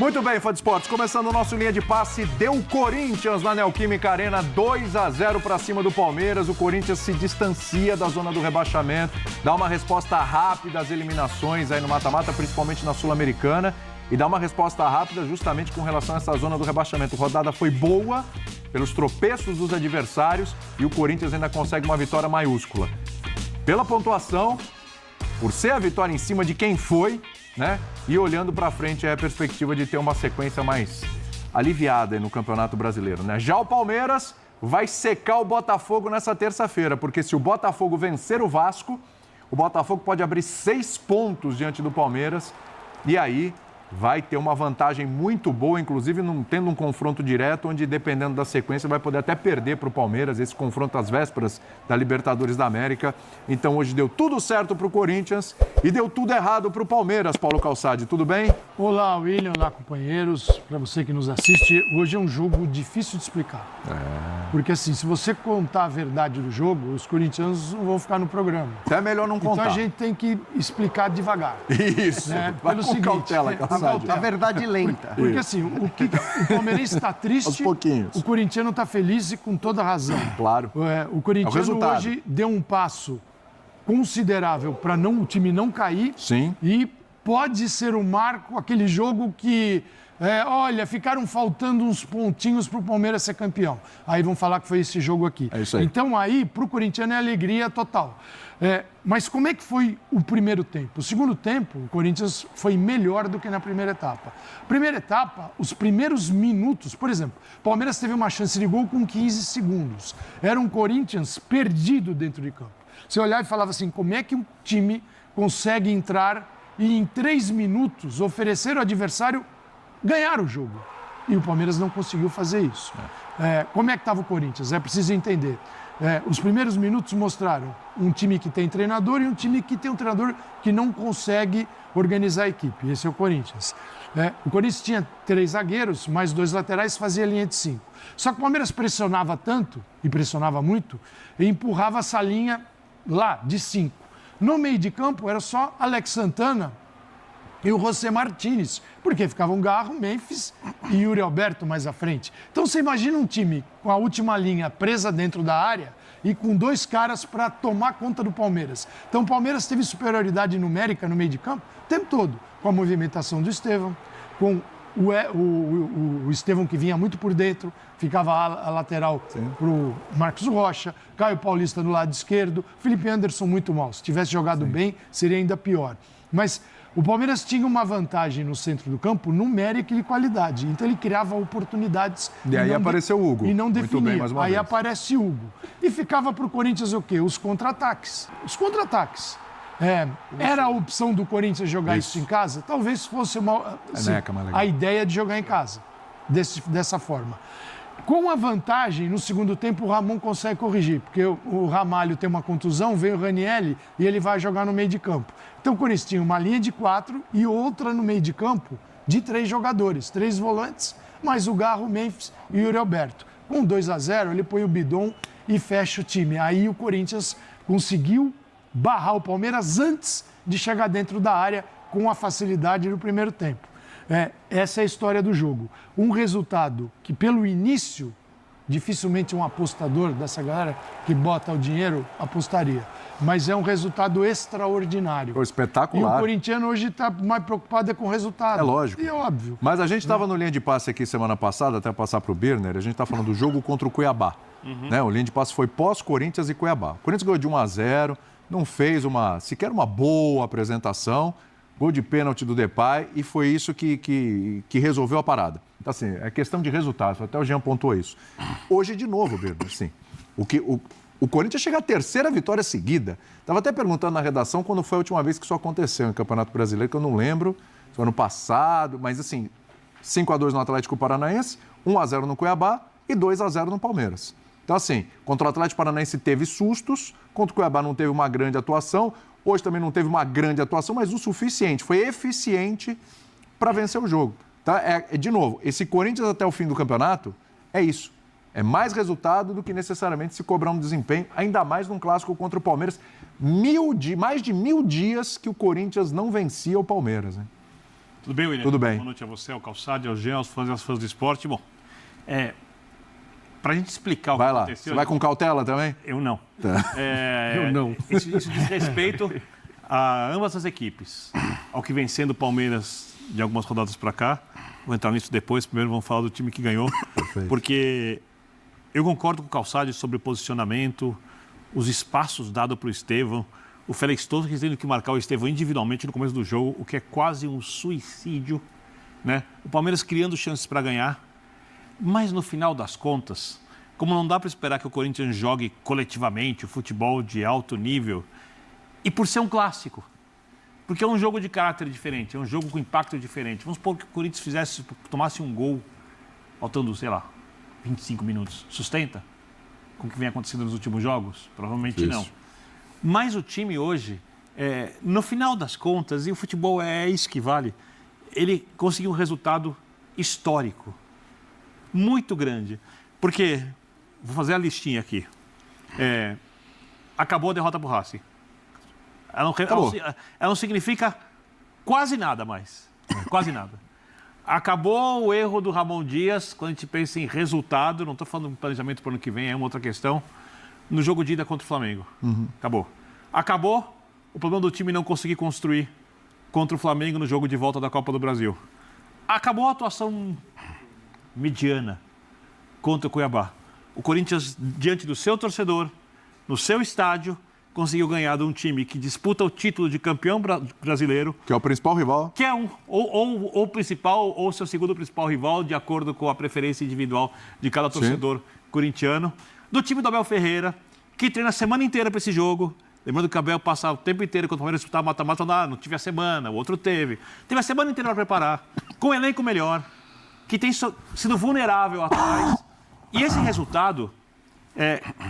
Muito bem, fã de esportes, começando o nosso linha de passe, deu Corinthians na Neoquímica Arena, 2-0 para cima do Palmeiras. O Corinthians se distancia da zona do rebaixamento, dá uma resposta rápida às eliminações aí no mata-mata, principalmente na Sul-Americana, e dá uma resposta rápida justamente com relação a essa zona do rebaixamento. A rodada foi boa pelos tropeços dos adversários e o Corinthians ainda consegue uma vitória maiúscula. Pela pontuação, por ser a vitória em cima de quem foi, né? E olhando para frente é a perspectiva de ter uma sequência mais aliviada no Campeonato Brasileiro, né? Já o Palmeiras vai secar o Botafogo nessa terça-feira, porque se o Botafogo vencer o Vasco, o Botafogo pode abrir 6 pontos diante do Palmeiras e aí vai ter uma vantagem muito boa, inclusive não tendo um confronto direto, onde dependendo da sequência vai poder até perder para o Palmeiras, esse confronto às vésperas da Libertadores da América. Então hoje deu tudo certo para o Corinthians e deu tudo errado para o Palmeiras. Paulo Calçade, tudo bem? Olá, William, olá, companheiros. Para você que nos assiste, hoje é um jogo difícil de explicar. Porque assim, se você contar a verdade do jogo, os corintianos não vão ficar no programa. É melhor não contar. Então a gente tem que explicar devagar. Isso, né? vai Pelo com seguinte, cautela, Calçade. A verdade lenta. Porque assim, o palmeirense está triste, Aos pouquinhos. o corintiano está feliz e com toda razão. Claro. O corintiano resultado. hoje deu um passo considerável para o time não cair. Sim. E pode ser um marco, aquele jogo que, olha, ficaram faltando uns pontinhos para o Palmeiras ser campeão. Aí vão falar que foi esse jogo aqui. É isso aí. Então aí, para o corintiano é alegria total. Mas como é que foi o primeiro tempo? O segundo tempo, o Corinthians foi melhor do que na primeira etapa. Primeira etapa, os primeiros minutos, por exemplo, o Palmeiras teve uma chance de gol com 15 segundos. Era um Corinthians perdido dentro de campo. Você olhava e falava assim, como é que um time consegue entrar e em 3 minutos oferecer ao adversário ganhar o jogo? E o Palmeiras não conseguiu fazer isso. Como é que estava o Corinthians? É preciso entender. Os primeiros minutos mostraram um time que tem treinador e um time que tem um treinador que não consegue organizar a equipe. Esse é o Corinthians. O Corinthians tinha 3 zagueiros, mais 2 laterais, fazia linha de 5. Só que o Palmeiras pressionava tanto, e pressionava muito, e empurrava essa linha lá, de 5. No meio de campo era só Alex Santana e o José Martínez, porque ficavam Garro, Memphis e Yuri Alberto mais à frente. Então você imagina um time com a última linha presa dentro da área e com 2 caras para tomar conta do Palmeiras. Então o Palmeiras teve superioridade numérica no meio de campo o tempo todo, com a movimentação do Estevão, com o Estevão que vinha muito por dentro, ficava a lateral para o Marcos Rocha, Caio Paulista no lado esquerdo, Felipe Anderson muito mal. Se tivesse jogado bem, seria ainda pior. Mas o Palmeiras tinha uma vantagem no centro do campo numérica e de qualidade. Então ele criava oportunidades. E aí apareceu o Hugo. E não definia. Muito bem, mais uma aí vez. aparece o Hugo. E ficava para o Corinthians o quê? Os contra-ataques. Os contra-ataques. Era a opção do Corinthians jogar isso em casa? Talvez fosse a ideia de jogar em casa, dessa forma. Com a vantagem, no segundo tempo, o Ramon consegue corrigir, porque o Ramalho tem uma contusão, vem o Ranieri e ele vai jogar no meio de campo. Então o Corinthians tinha uma linha de 4 e outra no meio de campo de 3 jogadores, 3 volantes, mais o Garro, Memphis e o Yuri Alberto. Com 2-0, ele põe o bidon e fecha o time. Aí o Corinthians conseguiu barrar o Palmeiras antes de chegar dentro da área com a facilidade no primeiro tempo. Essa é a história do jogo. Um resultado que, pelo início, dificilmente um apostador dessa galera que bota o dinheiro apostaria. Mas é um resultado extraordinário. Foi espetacular. E o corintiano hoje está mais preocupado com o resultado. É lógico. E é óbvio. Mas a gente estava no linha de passe aqui semana passada, até passar para o Birner, a gente está falando do jogo contra o Cuiabá. Né? O linha de passe foi pós-Corinthians e Cuiabá. O Corinthians ganhou de 1-0, não fez sequer uma boa apresentação. Gol de pênalti do Depay e foi isso que resolveu a parada. Então, assim, é questão de resultados, até o Jean pontuou isso. Hoje, de novo, Birner, assim, o Corinthians chega à 3ª vitória seguida. Estava até perguntando na redação quando foi a última vez que isso aconteceu em Campeonato Brasileiro, que eu não lembro, foi ano passado, mas assim, 5-2 no Atlético Paranaense, 1-0 no Cuiabá e 2-0 no Palmeiras. Então, assim, contra o Atlético Paranaense teve sustos, contra o Cuiabá não teve uma grande atuação, hoje também não teve uma grande atuação, mas o suficiente, foi eficiente para vencer o jogo. Tá? De novo, esse Corinthians até o fim do campeonato é isso. É mais resultado do que necessariamente se cobrar um desempenho, ainda mais num clássico contra o Palmeiras. Mais de 1000 dias que o Corinthians não vencia o Palmeiras. Né? Tudo bem, William? Tudo bem. Boa noite a você, ao Calçade, aos Jean, aos fãs e às fãs do esporte. Bom, para a gente explicar o que aconteceu... Você vai com cautela também? Eu não. Tá. Eu não. Isso diz respeito a ambas as equipes. Ao que vem sendo o Palmeiras de algumas rodadas para cá. Vou entrar nisso depois. Primeiro vamos falar do time que ganhou. Perfeito. Porque eu concordo com o Calçade sobre o posicionamento, os espaços dados para o Estevão. O Félix Torres tendo que marcar o Estevão individualmente no começo do jogo, o que é quase um suicídio, né? O Palmeiras criando chances para ganhar, mas no final das contas, como não dá para esperar que o Corinthians jogue coletivamente o futebol de alto nível, e por ser um clássico, porque é um jogo de caráter diferente, é um jogo com impacto diferente. Vamos supor que o Corinthians tomasse um gol, faltando, sei lá, 25 minutos. Sustenta? Com o que vem acontecendo nos últimos jogos? Provavelmente não. Mas o time hoje, no final das contas, e o futebol é isso que vale, ele conseguiu um resultado histórico, muito grande. Porque, vou fazer a listinha aqui, acabou a derrota para o Racing. Ela não significa quase nada mais, quase nada. Acabou o erro do Ramon Dias, quando a gente pensa em resultado, não estou falando de planejamento para o ano que vem, é uma outra questão, no jogo de ida contra o Flamengo. Acabou. Acabou o problema do time não conseguir construir contra o Flamengo no jogo de volta da Copa do Brasil. Acabou a atuação mediana contra o Cuiabá. O Corinthians, diante do seu torcedor, no seu estádio, conseguiu ganhar de um time que disputa o título de campeão brasileiro. Que é o principal rival. Que é ou o principal ou seu segundo principal rival, de acordo com a preferência individual de cada torcedor corintiano. Do time do Abel Ferreira, que treina a semana inteira para esse jogo. Lembrando que o Abel passa o tempo inteiro, quando o Palmeiras disputava mata-mata, não tive a semana, o outro teve. Teve a semana inteira para preparar, com um elenco melhor, que tem sido vulnerável atrás. E esse resultado,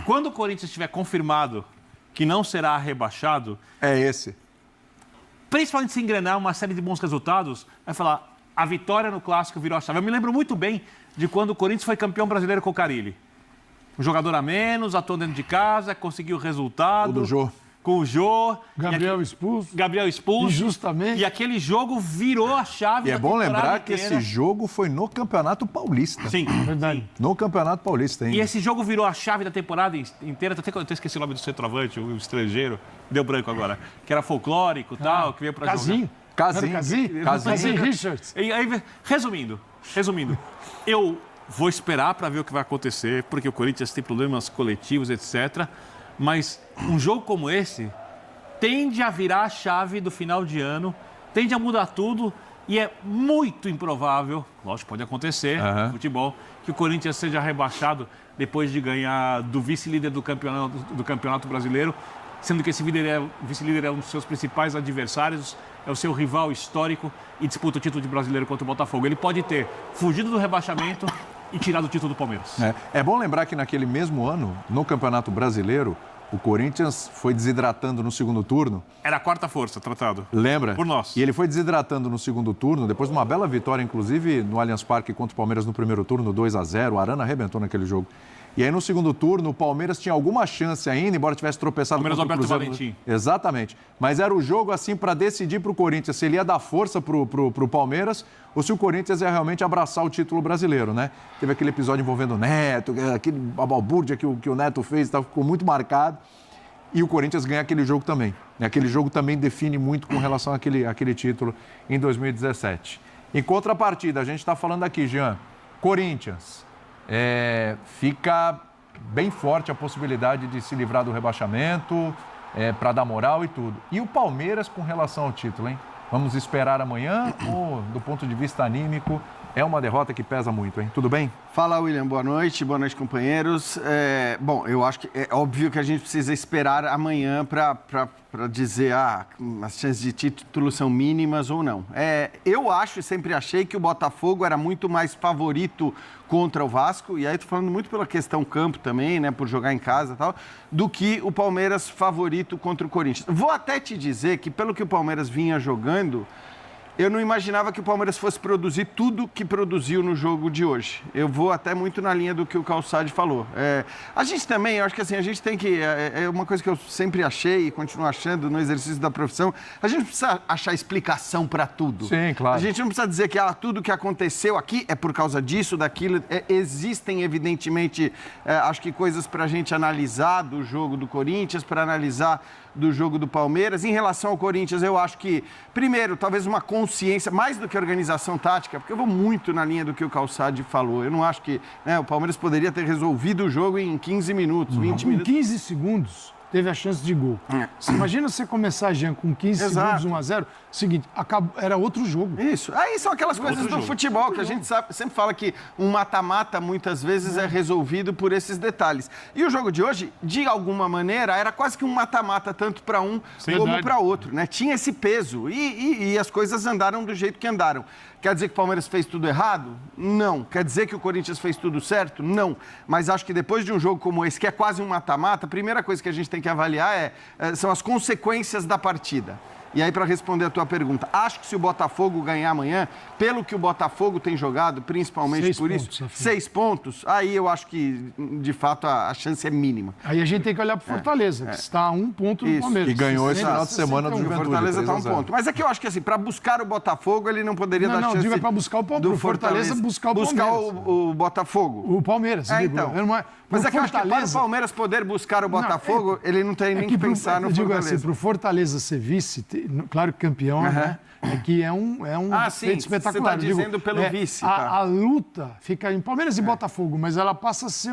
quando o Corinthians estiver confirmado que não será rebaixado... É esse. Principalmente se engrenar uma série de bons resultados, vai falar, a vitória no Clássico virou a chave. Eu me lembro muito bem de quando o Corinthians foi campeão brasileiro com o Carille. Um jogador a menos, atuando dentro de casa, conseguiu o resultado. O do Jô. Com o Jô. Gabriel expulso. Injustamente. E aquele jogo virou a chave. E é bom lembrar que esse jogo foi no Campeonato Paulista. Sim, verdade. No Campeonato Paulista ainda. E esse jogo virou a chave da temporada inteira. Eu até esqueci o nome do centroavante, o estrangeiro. Deu branco agora. Que era folclórico e tal, que veio pra Casinho. jogar. Casinho Richards. E aí, resumindo, eu vou esperar para ver o que vai acontecer, porque o Corinthians tem problemas coletivos, etc. Mas um jogo como esse tende a virar a chave do final de ano, tende a mudar tudo e é muito improvável, lógico, pode acontecer no futebol, que o Corinthians seja rebaixado depois de ganhar do vice-líder do campeonato brasileiro, sendo que esse vice-líder é um dos seus principais adversários, é o seu rival histórico e disputa o título de brasileiro contra o Botafogo. Ele pode ter fugido do rebaixamento e tirado o título do Palmeiras. É bom lembrar que naquele mesmo ano, no Campeonato Brasileiro, o Corinthians foi desidratando no segundo turno. Era a quarta força, tratado. Lembra? Por nós. E ele foi desidratando no segundo turno, depois de uma bela vitória, inclusive, no Allianz Parque contra o Palmeiras no primeiro turno, 2-0. O Arana arrebentou naquele jogo. E aí, no segundo turno, o Palmeiras tinha alguma chance ainda, embora tivesse tropeçado contra o Cruzeiro. Valentim. Exatamente. Mas era o jogo, assim, para decidir para o Corinthians se ele ia dar força pro Palmeiras ou se o Corinthians ia realmente abraçar o título brasileiro, né? Teve aquele episódio envolvendo o Neto, aquele balbúrdia que o Neto fez, ficou muito marcado. E o Corinthians ganha aquele jogo também. Aquele jogo também define muito com relação àquele título em 2017. Em contrapartida, a gente está falando aqui, Jean, Corinthians... fica bem forte a possibilidade de se livrar do rebaixamento, para dar moral e tudo. E o Palmeiras com relação ao título, hein? Vamos esperar amanhã ou, do ponto de vista anímico, é uma derrota que pesa muito, hein? Tudo bem? Fala, William. Boa noite, companheiros. Bom, eu acho que é óbvio que a gente precisa esperar amanhã para dizer as chances de título são mínimas ou não. Eu acho e sempre achei que o Botafogo era muito mais favorito contra o Vasco, e aí estou falando muito pela questão campo também, né, por jogar em casa e tal, do que o Palmeiras favorito contra o Corinthians. Vou até te dizer que, pelo que o Palmeiras vinha jogando, Eu não imaginava que o Palmeiras fosse produzir tudo que produziu no jogo de hoje. Eu vou até muito na linha do que o Calçade falou. A gente também, eu acho que assim, a gente tem que... É uma coisa que eu sempre achei e continuo achando no exercício da profissão, a gente não precisa achar explicação para tudo. Sim, claro. A gente não precisa dizer que tudo que aconteceu aqui é por causa disso, daquilo. Existem, evidentemente, acho que coisas para a gente analisar do jogo do Corinthians, para analisar do jogo do Palmeiras. Em relação ao Corinthians, eu acho que, primeiro, talvez uma consciência, mais do que organização tática, porque eu vou muito na linha do que o Calçade falou. Eu não acho que o Palmeiras poderia ter resolvido o jogo em 15 minutos, 20 minutos. Em 15 segundos, teve a chance de gol. Imagina você começar, Jean, com 15 segundos, 1-0. Seguinte, era outro jogo. Isso. Aí são aquelas coisas do futebol que a gente sempre fala que um mata-mata muitas vezes é resolvido por esses detalhes. E o jogo de hoje, de alguma maneira, era quase que um mata-mata, tanto para um como para outro, né? Tinha esse peso e as coisas andaram do jeito que andaram. Quer dizer que o Palmeiras fez tudo errado? Não. Quer dizer que o Corinthians fez tudo certo? Não. Mas acho que depois de um jogo como esse, que é quase um mata-mata, a primeira coisa que a gente tem que avaliar são as consequências da partida. E aí, para responder a tua pergunta, acho que se o Botafogo ganhar amanhã, pelo que o Botafogo tem jogado, principalmente por isso, 6 pontos, aí eu acho que, de fato, a chance é mínima. Aí a gente tem que olhar para o Fortaleza, que está a 1 ponto do Palmeiras. E ganhou esse final de semana do Juventude. O Fortaleza está a 1 ponto. Mas é que eu acho que, assim, para buscar o Botafogo, ele não poderia dar chance... Não, digo é para buscar o Palmeiras. Do Fortaleza buscar o Palmeiras. Buscar o Botafogo. O Palmeiras, então. Mas é que eu acho que para o Palmeiras poder buscar o Botafogo, ele não tem nem que pensar no Fortaleza. Eu digo assim, para o Fortaleza ser vice, claro que campeão, né? É que é um feito espetacular. Você está dizendo pelo vice. A luta fica em Palmeiras e Botafogo, mas ela passa a ser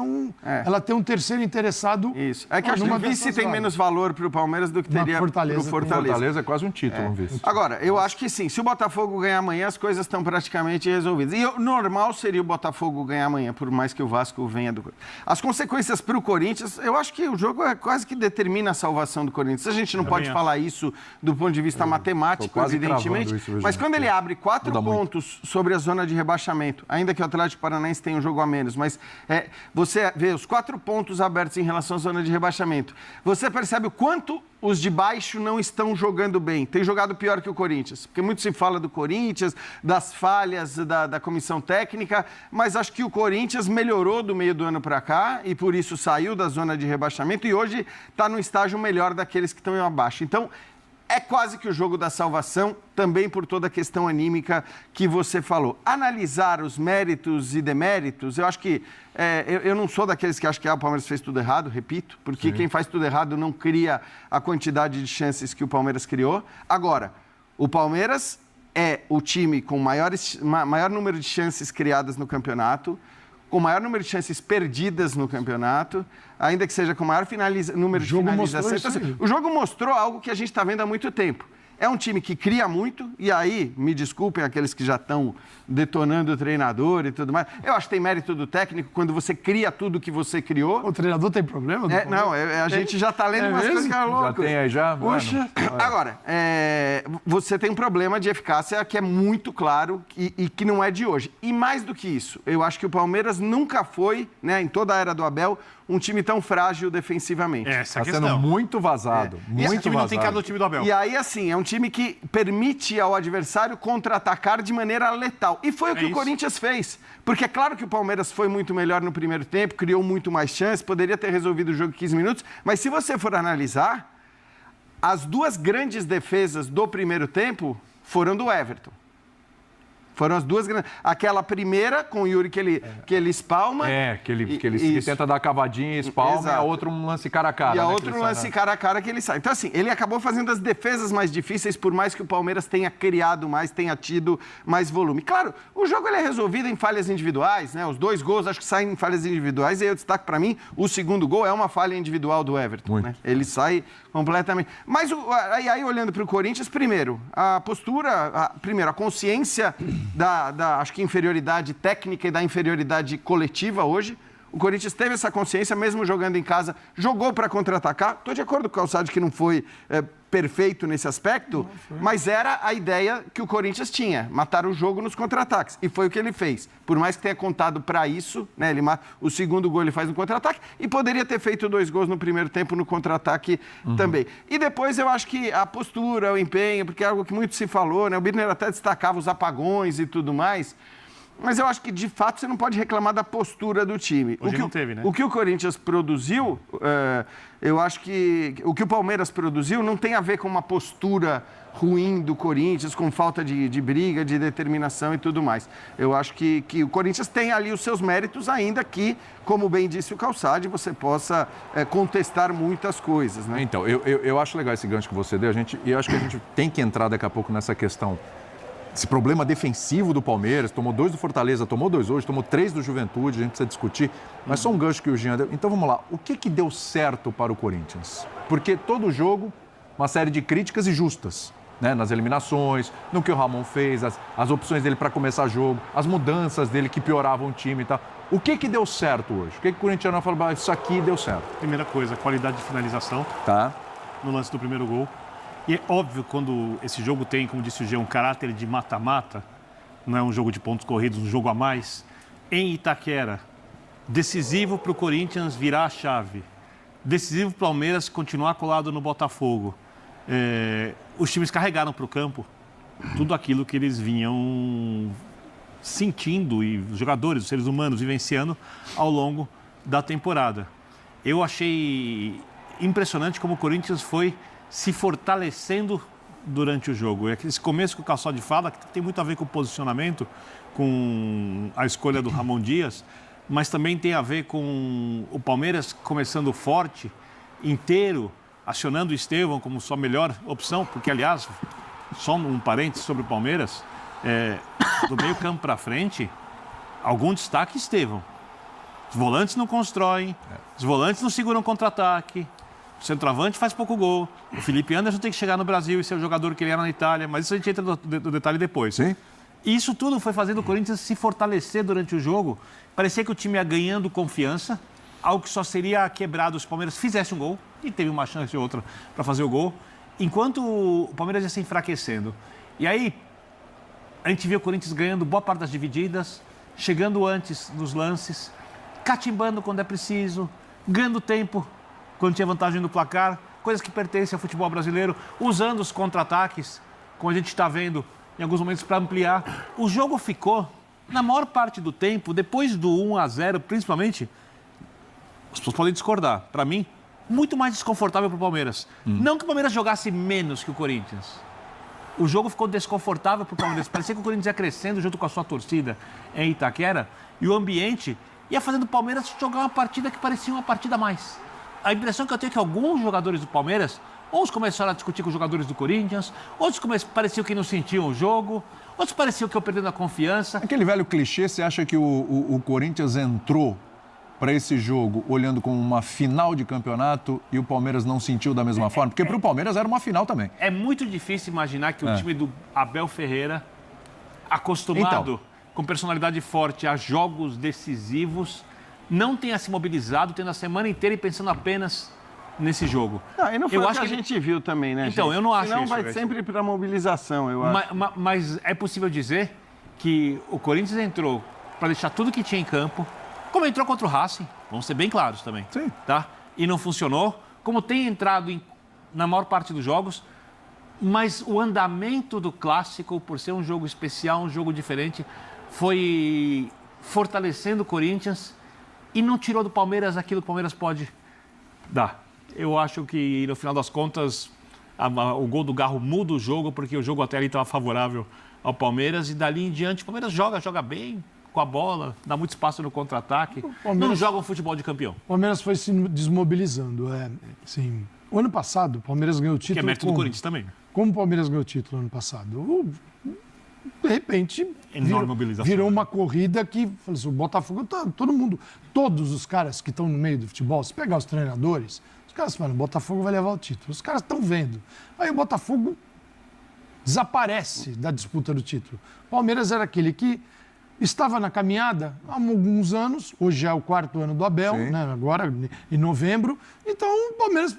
ela tem um terceiro interessado. Isso. É que acho que o vice tem menos valor para o Palmeiras do que teria para o Fortaleza. Fortaleza é quase um título, um vice. Agora, eu acho que sim. Se o Botafogo ganhar amanhã, as coisas estão praticamente resolvidas. E o normal seria o Botafogo ganhar amanhã, por mais que o Vasco venha do... As consequências para o Corinthians, eu acho que o jogo quase que determina a salvação do Corinthians. A gente não pode falar isso do ponto de vista matemático, evidentemente. Mas quando ele abre 4 pontos sobre a zona de rebaixamento, ainda que o Atlético Paranaense tenha um jogo a menos, mas você vê os 4 pontos abertos em relação à zona de rebaixamento, você percebe o quanto os de baixo não estão jogando bem. Tem jogado pior que o Corinthians. Porque muito se fala do Corinthians, das falhas da comissão técnica, mas acho que o Corinthians melhorou do meio do ano para cá e por isso saiu da zona de rebaixamento e hoje está no estágio melhor daqueles que estão abaixo. Então, é quase que o jogo da salvação, também por toda a questão anímica que você falou. Analisar os méritos e deméritos, eu acho que... eu não sou daqueles que acham que o Palmeiras fez tudo errado, repito, porque quem faz tudo errado não cria a quantidade de chances que o Palmeiras criou. Agora, o Palmeiras é o time com maior número de chances criadas no campeonato, com maior número de chances perdidas no campeonato, ainda que seja com maior número de finalizações. Então, assim, o jogo mostrou algo que a gente está vendo há muito tempo. É um time que cria muito, e aí, me desculpem aqueles que já estão detonando o treinador e tudo mais. Eu acho que tem mérito do técnico quando você cria tudo que você criou. O treinador tem problema? A gente já está lendo umas coisas que é louco. Já tem aí já? Poxa. Agora, você tem um problema de eficácia que é muito claro e que não é de hoje. E mais do que isso, eu acho que o Palmeiras nunca foi, né, em toda a era do Abel, um time tão frágil defensivamente. Está sendo muito vazado. Muito esse time vazado. Não tem cara do time do Abel. E aí, assim, é um time que permite ao adversário contra-atacar de maneira letal. E foi o que o Corinthians fez. Porque é claro que o Palmeiras foi muito melhor no primeiro tempo, criou muito mais chances, poderia ter resolvido o jogo em 15 minutos, mas se você for analisar, as 2 grandes defesas do primeiro tempo foram do Everton. Foram as 2 grandes. Aquela primeira com o Yuri que ele espalma. Que ele tenta dar a cavadinha e espalma. Exato. E a outra um lance cara a cara. E a outra um lance cara a cara que ele sai. Então, assim, ele acabou fazendo as defesas mais difíceis, por mais que o Palmeiras tenha criado mais, tenha tido mais volume. Claro, o jogo ele é resolvido em falhas individuais, né? Os 2 gols acho que saem em falhas individuais. E aí eu destaco para mim, o segundo gol é uma falha individual do Everton. Né? Ele sai completamente. Mas aí olhando para o Corinthians, primeiro, a postura, a consciência da acho que inferioridade técnica e da inferioridade coletiva hoje. O Corinthians teve essa consciência, mesmo jogando em casa, jogou para contra-atacar. Estou de acordo com o Calçade que não foi perfeito nesse aspecto, mas era a ideia que o Corinthians tinha, matar o jogo nos contra-ataques. E foi o que ele fez. Por mais que tenha contado para isso, né, o segundo gol ele faz no contra-ataque e poderia ter feito 2 gols no primeiro tempo no contra-ataque também. E depois eu acho que a postura, o empenho, porque é algo que muito se falou, né? O Birner até destacava os apagões e tudo mais. Mas eu acho que, de fato, você não pode reclamar da postura do time. Hoje não teve, né? O que o Corinthians produziu, eu acho que o que o Palmeiras produziu não tem a ver com uma postura ruim do Corinthians, com falta de briga, de determinação e tudo mais. Eu acho que o Corinthians tem ali os seus méritos, ainda que, como bem disse o Calçade, você possa contestar muitas coisas, né? Então, eu acho legal esse gancho que você deu, e eu acho que a gente tem que entrar daqui a pouco nessa questão. Esse problema defensivo do Palmeiras, tomou 2 do Fortaleza, tomou 2 hoje, tomou 3 do Juventude, a gente precisa discutir, mas só um gancho que o Jean deu. Então vamos lá, o que deu certo para o Corinthians? Porque todo jogo, uma série de críticas e justas, né? Nas eliminações, no que o Ramon fez, as opções dele para começar jogo, as mudanças dele que pioravam o time e tal. O que deu certo hoje? O que o corintiano falou, isso aqui deu certo? Primeira coisa, qualidade de finalização. Tá. No lance do primeiro gol. E é óbvio, quando esse jogo tem, como disse o Jean, um caráter de mata-mata, não é um jogo de pontos corridos, um jogo a mais, em Itaquera, decisivo para o Corinthians virar a chave, decisivo para o Palmeiras continuar colado no Botafogo. Os times carregaram para o campo tudo aquilo que eles vinham sentindo, e os jogadores, os seres humanos, vivenciando ao longo da temporada. Eu achei impressionante como o Corinthians foi se fortalecendo durante o jogo. Esse começo que o Calçade fala, que tem muito a ver com o posicionamento, com a escolha do Ramon Dias, mas também tem a ver com o Palmeiras começando forte, inteiro, acionando o Estevão como sua melhor opção, porque, aliás, só um parênteses sobre o Palmeiras, do meio campo para frente, algum destaque Estevão. Os volantes não constroem, os volantes não seguram contra-ataque, o centroavante faz pouco gol. O Felipe Anderson tem que chegar no Brasil e ser o jogador que ele era na Itália, mas isso a gente entra no detalhe depois. Sim. E isso tudo foi fazendo o Corinthians se fortalecer durante o jogo. Parecia que o time ia ganhando confiança, algo que só seria quebrado se o Palmeiras fizesse um gol, e teve uma chance ou outra para fazer o gol, enquanto o Palmeiras ia se enfraquecendo. E aí, a gente viu o Corinthians ganhando boa parte das divididas, chegando antes nos lances, catimbando quando é preciso, ganhando tempo quando tinha vantagem no placar, coisas que pertencem ao futebol brasileiro, usando os contra-ataques, como a gente está vendo em alguns momentos, para ampliar. O jogo ficou, na maior parte do tempo, depois do 1-0, principalmente, as pessoas podem discordar, para mim, muito mais desconfortável para o Palmeiras. Não que o Palmeiras jogasse menos que o Corinthians. O jogo ficou desconfortável para o Palmeiras. Parecia que o Corinthians ia crescendo junto com a sua torcida em Itaquera, e o ambiente ia fazendo o Palmeiras jogar uma partida que parecia uma partida a mais. A impressão que eu tenho é que alguns jogadores do Palmeiras, uns começaram a discutir com os jogadores do Corinthians, outros pareciam que não sentiam o jogo, outros pareciam que iam perdendo a confiança. Aquele velho clichê, você acha que o Corinthians entrou para esse jogo olhando como uma final de campeonato e o Palmeiras não sentiu da mesma forma? Porque para o Palmeiras era uma final também. É muito difícil imaginar que o time do Abel Ferreira, acostumado com personalidade forte a jogos decisivos, não tenha se mobilizado, tendo a semana inteira e pensando apenas nesse jogo. Não, e não foi o que a gente viu também, né, Então, gente? eu não acho Senão isso. Vai sempre para a mobilização, eu acho. Mas é possível dizer que o Corinthians entrou para deixar tudo que tinha em campo, como entrou contra o Racing, vamos ser bem claros também. Sim. Tá? E não funcionou, como tem entrado na maior parte dos jogos, mas o andamento do Clássico, por ser um jogo especial, um jogo diferente, foi fortalecendo o Corinthians e não tirou do Palmeiras aquilo que o Palmeiras pode dar. Eu acho que, no final das contas, o gol do Garro muda o jogo, porque o jogo até ali estava favorável ao Palmeiras, e dali em diante o Palmeiras joga bem com a bola, dá muito espaço no contra-ataque, não joga um futebol de campeão. O Palmeiras foi se desmobilizando. Assim, o ano passado, o Palmeiras ganhou o título. Que é mérito do Corinthians também. Como o Palmeiras ganhou o título ano passado? De repente, virou uma corrida que, falei assim, o Botafogo, todo mundo, todos os caras que estão no meio do futebol, se pegar os treinadores, os caras falam, o Botafogo vai levar o título. Os caras estão vendo. Aí o Botafogo desaparece da disputa do título. O Palmeiras era aquele que estava na caminhada há alguns anos, hoje já é o 4º ano do Abel, né, agora em novembro. Então, o Palmeiras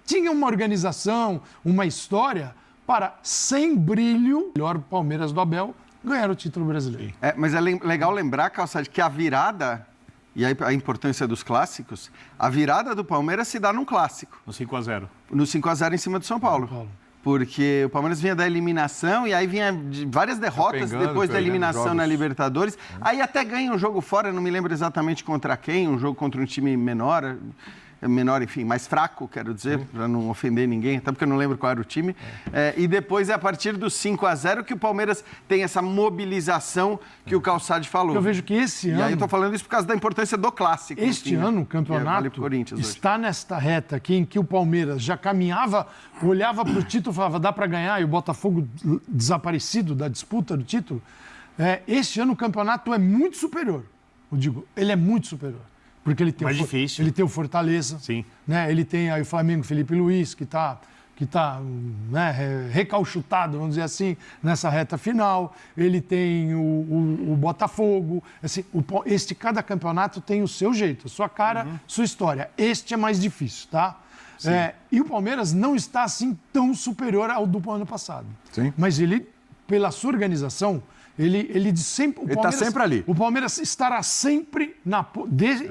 tinha uma organização, uma história para, sem brilho, melhor Palmeiras do Abel, ganhar o título brasileiro. Mas é legal lembrar, Calçade, que a virada, e aí a importância dos clássicos, a virada do Palmeiras se dá num clássico. No 5-0. No 5-0 em cima do São Paulo. Porque o Palmeiras vinha da eliminação e aí vinha de várias derrotas depois da eliminação na Libertadores. Aí até ganha um jogo fora, não me lembro exatamente contra quem, um jogo contra um time menor, enfim, mais fraco, quero dizer, para não ofender ninguém, até porque eu não lembro qual era o time. E depois é a partir do 5-0 que o Palmeiras tem essa mobilização que o Calçade falou. Eu vejo que esse ano... E aí eu estou falando isso por causa da importância do clássico. Este ano o campeonato está nesta reta aqui em que o Palmeiras já caminhava, olhava para o título e falava, dá para ganhar, e o Botafogo desaparecido da disputa do título. Este ano o campeonato é muito superior. Eu digo, ele é muito superior. Porque ele tem, mais difícil. Ele tem o Fortaleza, sim. Né? Ele tem aí o Flamengo, Felipe Luiz, que tá né, recalchutado, vamos dizer assim, nessa reta final. Ele tem o Botafogo. Assim, cada campeonato tem o seu jeito, a sua cara, sua história. Este é mais difícil, tá? E o Palmeiras não está assim tão superior ao do ano passado. Sim. Mas ele, pela sua organização... Ele está sempre ali. O Palmeiras estará sempre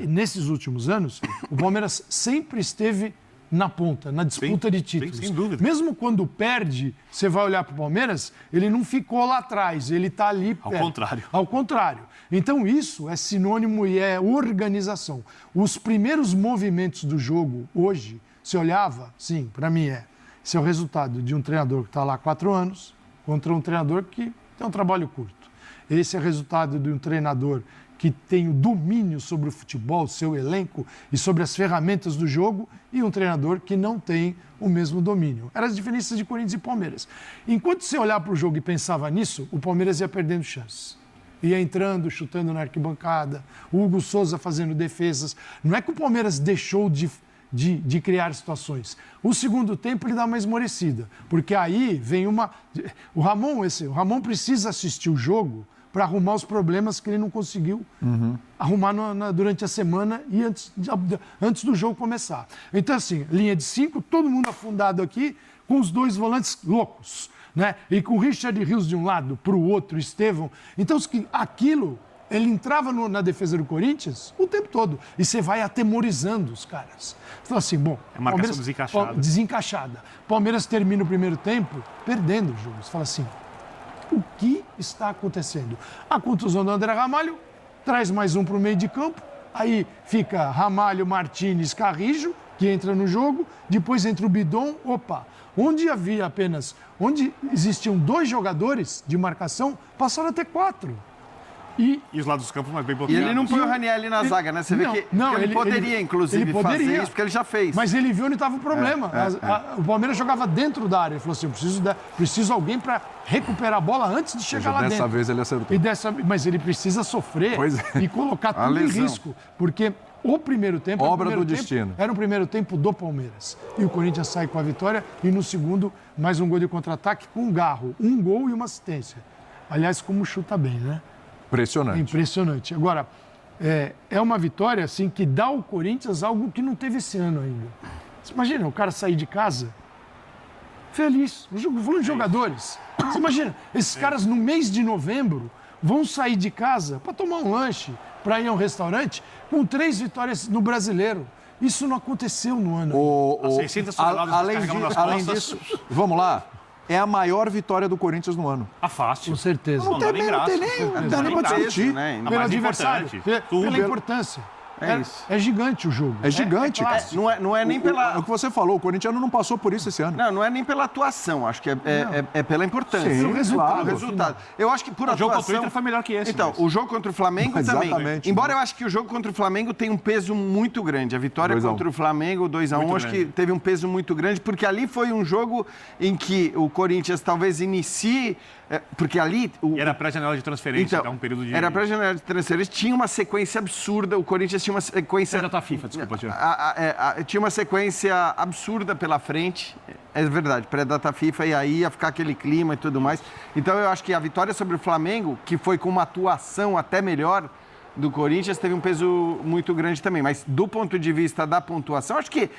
nesses últimos anos, o Palmeiras sempre esteve na ponta, na disputa de títulos. Sem dúvida. Mesmo quando perde, você vai olhar para o Palmeiras, ele não ficou lá atrás, ele está ali perto. Ao contrário. Ao contrário. Então isso é sinônimo e é organização. Os primeiros movimentos do jogo hoje, você olhava, sim, para mim esse é o resultado de um treinador que está lá há 4 anos contra um treinador que tem um trabalho curto. Esse é o resultado de um treinador que tem o domínio sobre o futebol, seu elenco e sobre as ferramentas do jogo, e um treinador que não tem o mesmo domínio. Eram as diferenças de Corinthians e Palmeiras. Enquanto você olhava para o jogo e pensava nisso, o Palmeiras ia perdendo chances. Ia entrando, chutando na arquibancada, o Hugo Souza fazendo defesas. Não é que o Palmeiras deixou de criar situações. O segundo tempo ele dá uma esmorecida, porque aí vem uma... O Ramon precisa assistir o jogo para arrumar os problemas que ele não conseguiu arrumar durante a semana e antes do jogo começar. Então, assim, linha de 5, todo mundo afundado aqui, com os 2 volantes loucos, né? E com o Richard Rios de um lado, para o outro, Estevão. Então, aquilo... Ele entrava na defesa do Corinthians o tempo todo. E você vai atemorizando os caras. Você fala assim, bom... É marcação desencaixada. Desencaixada. Palmeiras termina o primeiro tempo perdendo o jogo. Você fala assim, o que está acontecendo? A contusão do André Ramalho traz mais um para o meio de campo. Aí fica Ramalho, Martínez, Carrijo, que entra no jogo. Depois entra o Bidon. Opa! Onde existiam 2 jogadores de marcação, passaram a ter 4. E os lados dos campos mais bem bloqueados. E ele não põe o Ranieri na zaga, né? Você vê que ele poderia, inclusive, fazer isso, porque ele já fez. Mas ele viu onde estava o problema. O Palmeiras jogava dentro da área. Ele falou assim, preciso alguém para recuperar a bola antes de chegar lá dentro. Dessa vez ele acertou. Mas ele precisa sofrer e colocar tudo em risco. Porque o primeiro tempo... Obra do destino. Era o primeiro tempo do Palmeiras. E o Corinthians sai com a vitória. E no segundo, mais um gol de contra-ataque com um Garro. 1 gol e uma assistência. Aliás, como chuta bem, né? Impressionante. Impressionante. Agora, é uma vitória assim, que dá ao Corinthians algo que não teve esse ano ainda. Você imagina o cara sair de casa feliz. Falando de jogadores. Você imagina, esses caras no mês de novembro vão sair de casa para tomar um lanche, para ir a um restaurante, com 3 vitórias no Brasileiro. Isso não aconteceu no ano. Além disso, vamos lá. É a maior vitória do Corinthians no ano. Fácil. Com certeza. Não dá nem para discutir. Pelo adversário, pela importância. É gigante o jogo. É gigante. Não é nem pela... O que você falou, o corintiano não passou por isso esse ano. Não é nem pela atuação, acho que é pela importância. Sim, o resultado. Eu acho que por atuação... O jogo contra o Inter foi melhor que esse. Então, o jogo contra o Flamengo também. Exatamente. Embora eu acho que o jogo contra o Flamengo tem um peso muito grande. A vitória contra o Flamengo, 2-1, acho que teve um peso muito grande, porque ali foi um jogo em que o Corinthians talvez inicie... Porque ali... Era pré-janela de transferência, então, um período de... Era pré-janela de transferência, tinha uma sequência absurda, o Corinthians tinha uma sequência... Você já tá FIFA, desculpa, Tiago. Tinha uma sequência absurda pela frente, É verdade, pré-data FIFA, e aí ia ficar aquele clima e tudo mais. Então eu acho que a vitória sobre o Flamengo, que foi com uma atuação até melhor do Corinthians, teve um peso muito grande também. Mas do ponto de vista da pontuação, acho que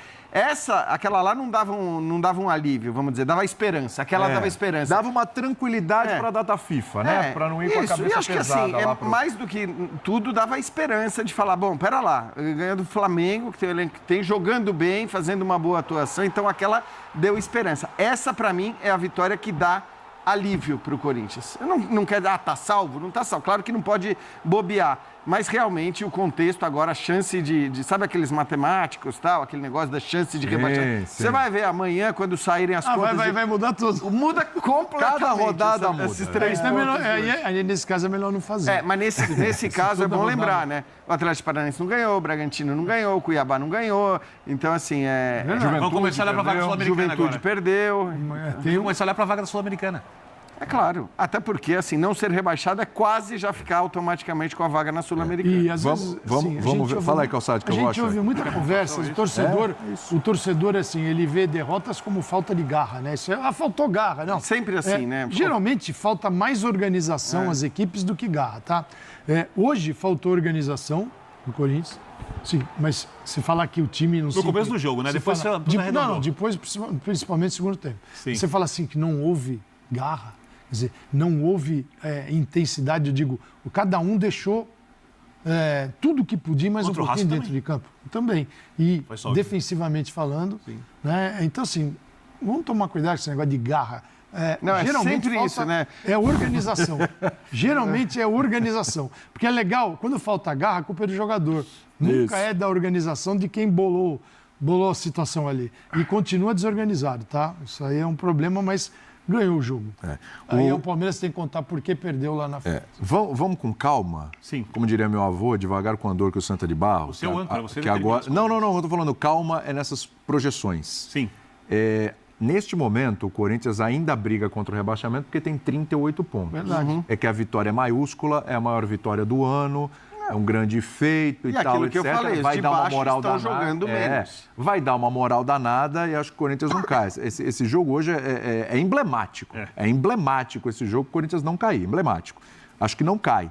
aquela lá não dava um alívio, vamos dizer, dava esperança. Aquela dava esperança. Dava uma tranquilidade para a data FIFA, né? Para não ir com a cabeça e acho pesada. Que assim, mais do que tudo, dava esperança de falar, bom, pera lá, ganhando o Flamengo, que tem jogando bem, fazendo uma boa atuação, então aquela deu esperança. Essa, para mim, é a vitória que dá alívio para o Corinthians. Eu não quero dar, tá salvo? Não tá salvo. Claro que não pode bobear, mas realmente o contexto agora, a chance de sabe aqueles matemáticos, tal, aquele negócio da chance de rebaixar. Você vai ver amanhã, quando saírem as contas... Vai mudar tudo. Muda completamente. Cada rodada muda. Esses 3 aí, nesse caso, é melhor não fazer. Mas nesse caso é bom lembrar, né? O Atlético Paranaense não ganhou, o Bragantino não ganhou, o Cuiabá não ganhou. Então, assim, Vamos começar a olhar para a vaga da Sul-Americana Juventude agora. perdeu. Vamos começar a olhar para a vaga da Sul-Americana. É claro, até porque, assim, não ser rebaixado é quase já ficar automaticamente com a vaga na Sul-Americana. E às vezes, vamos ver. Fala aí, Calçade, que eu vou A gente ouve muita conversa, o torcedor, assim, ele vê derrotas como falta de garra, né? Faltou garra, não. Sempre assim, né? Geralmente falta mais organização às equipes do que garra, tá? Hoje faltou organização no Corinthians. Sim, mas se falar que o time não... No começo do jogo, né? Depois você arredondou. Depois, principalmente no segundo tempo. Sim. Você fala assim que não houve garra, quer dizer, não houve intensidade, eu digo, cada um deixou tudo que podia, mas Contra um pouquinho dentro também. de campo. Também. E defensivamente falando, né? Então, assim, vamos tomar cuidado com esse negócio de garra. Geralmente sempre isso, né? É organização. Geralmente é organização. Porque é legal, quando falta garra, a culpa é do jogador. Nunca é da organização de quem bolou a situação ali. E continua desorganizado, tá? Isso aí é um problema, mas ganhou o jogo. Aí o Palmeiras tem que contar por que perdeu lá na frente. Vamos com calma. Sim. Como diria meu avô, devagar com a dor que o Santa de Barro. O seu âncora, você que agora... Não, eu estou falando calma nessas projeções. Sim. Neste momento, o Corinthians ainda briga contra o rebaixamento porque tem 38 pontos. Verdade. É que a vitória é maiúscula, é a maior vitória do ano, é um grande feito e tal, aquilo etc. que eu falei, vai de dar uma baixo moral estão danada. jogando menos. Vai dar uma moral danada e acho que o Corinthians não cai. Esse jogo hoje é emblemático. É emblemático esse jogo, o Corinthians não cair. Emblemático. Acho que não cai.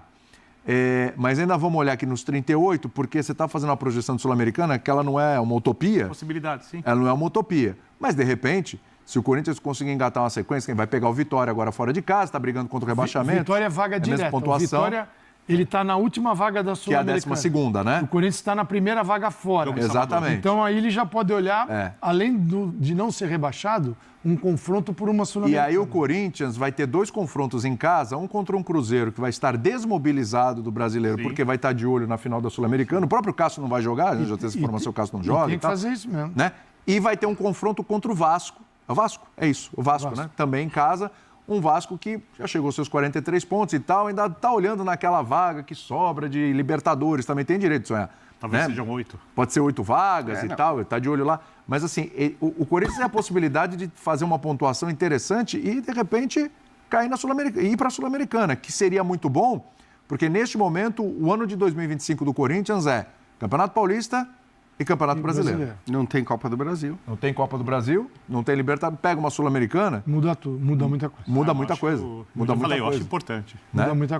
Mas ainda vamos olhar aqui nos 38, porque você está fazendo uma projeção de Sul-Americana que ela não é uma utopia. Possibilidade, sim. Ela não é uma utopia. Mas, de repente, se o Corinthians conseguir engatar uma sequência, quem vai pegar o Vitória agora fora de casa, está brigando contra o rebaixamento. Vitória é vaga direta. Pontuação, o Vitória, ele está na última vaga da Sul-Americana. Que é a 12ª, né? O Corinthians está na primeira vaga fora. Exatamente. Então, aí ele já pode olhar, além de não ser rebaixado, um confronto por uma Sul-Americana. E aí o Corinthians vai ter 2 confrontos em casa, um contra um Cruzeiro, que vai estar desmobilizado do Brasileiro, porque vai estar de olho na final da Sul-Americana. O próprio Cássio não vai jogar, a gente já tem essa informação, o Cássio não joga. Tem que fazer isso mesmo. Né? E vai ter um confronto contra o Vasco. É o Vasco? É isso, o Vasco, né? Também em casa. Um Vasco que já chegou aos seus 43 pontos e tal, ainda está olhando naquela vaga que sobra de Libertadores, também tem direito de sonhar. Talvez sejam 8. Pode ser 8 vagas e tal, está de olho lá. Mas assim, o Corinthians tem a possibilidade de fazer uma pontuação interessante e, de repente, cair na Sul-Americana, ir para a Sul-Americana, que seria muito bom, porque neste momento, o ano de 2025 do Corinthians é Campeonato Paulista e Campeonato Brasileiro. Não tem Copa do Brasil. Não tem Copa do Brasil, não tem Libertadores, pega uma Sul-Americana. Muda tudo, muda muita coisa. Muda muita coisa. Eu acho importante. Muda muita coisa.